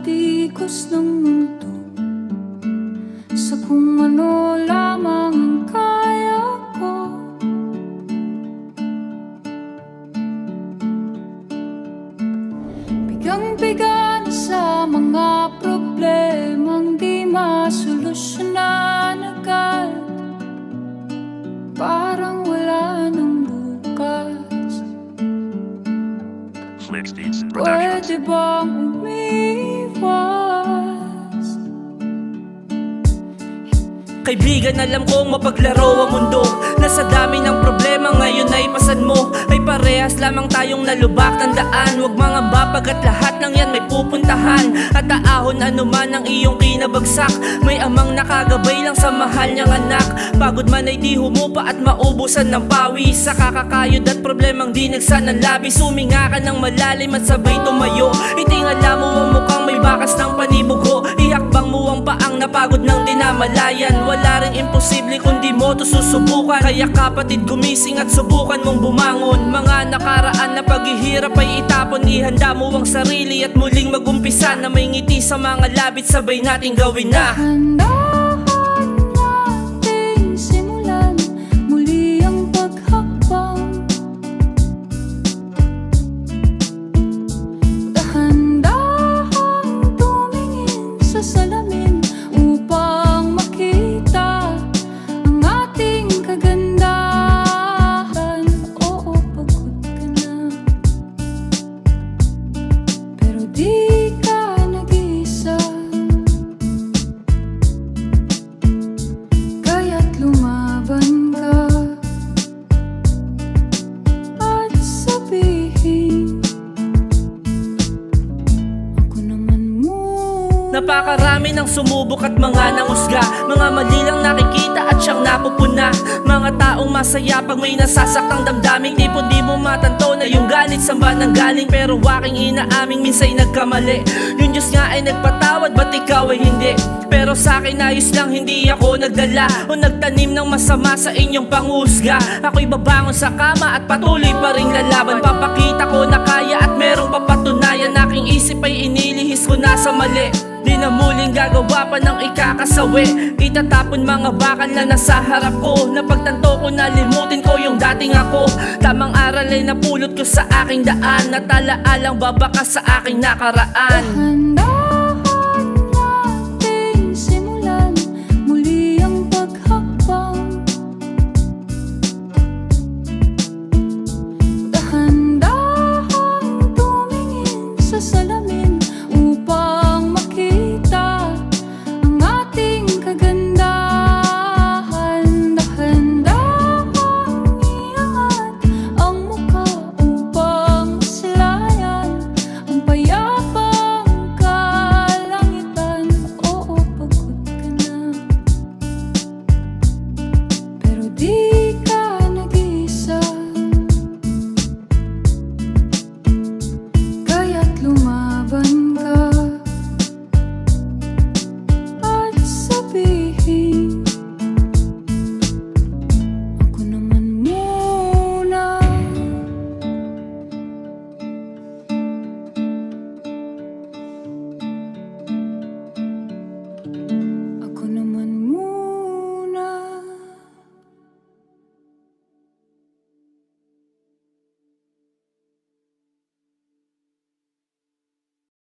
patikos ng mundo, sa kung ano lamang ang kaya ko. Bigang-biga na sa mga problemang di masolusyonan agad, parang wala nang bukas. Pwede bang umiwas? Kaibigan, alam kong mapaglaro ang mundo. Nasa dami ng problema ngayon ay pasan mo. Ay parehas lamang tayong nalubak ng daan. Huwag mangamba pagkat lahat ng yan may pupuntahan. At aahon anuman ang iyong kinabagsak. May amang nakagabay lang sa mahal niyang anak. Pagod man ay di humupa at maubusan ng pawis. Sa kakakayod at problemang di nagsan ng labis. Suminga ka ng malalim at sabay tumayo. Itingala mo ang mukhang may bakas ng panibugo. Ihakbang mo ang paang napagod ng dinamalayan. Wala ring imposible kundi mo to susubukan. Kaya kapatid, gumising at subukan mong bumangon. Mga nakaraan na paghihirap ay itapon. Ihanda mo ang sarili at muling magumpisa na may ngiti sa mga labit. Sabay nating gawin na Dahan-dahan nating simulan muli ang paghakbang. Dahan-dahan tumingin sa salamin upang makita ang ating kagandahan. Oo, pagod ka na, pero di ka nag-iisa. Kaya't lumaban ka at sabihin, ako naman muna. Napakarami ng sumubok at mga nangusga. Mga mali lang nakikita at siyang napupuna. Mga taong masaya pag may nasasaktang damdamin. Tipong di mo matanto na yung galit saan ba nanggaling. Pero aking inaaming minsa'y nagkamali. Yung Diyos nga ay nagpatawad, ba't ikaw ay hindi? Pero sa'kin ayos lang, hindi ako nagdala o nagtanim ng masama sa inyong panghusga. Ako'y babangon sa kama at patuloy pa ring lalaban. Papakita ko na kaya at merong papatunayan. Aking isip ay inilihis ko na sa mali. Di na muling gagawa pa ng ikakasawi. Itatapon mga bakal na nasa harap ko. Napagtanto ko na limutin ko yung dating ako. Tamang aral ay napulot ko sa aking daan. Natalaalang babaka sa aking nakaraan. Dahan-dahan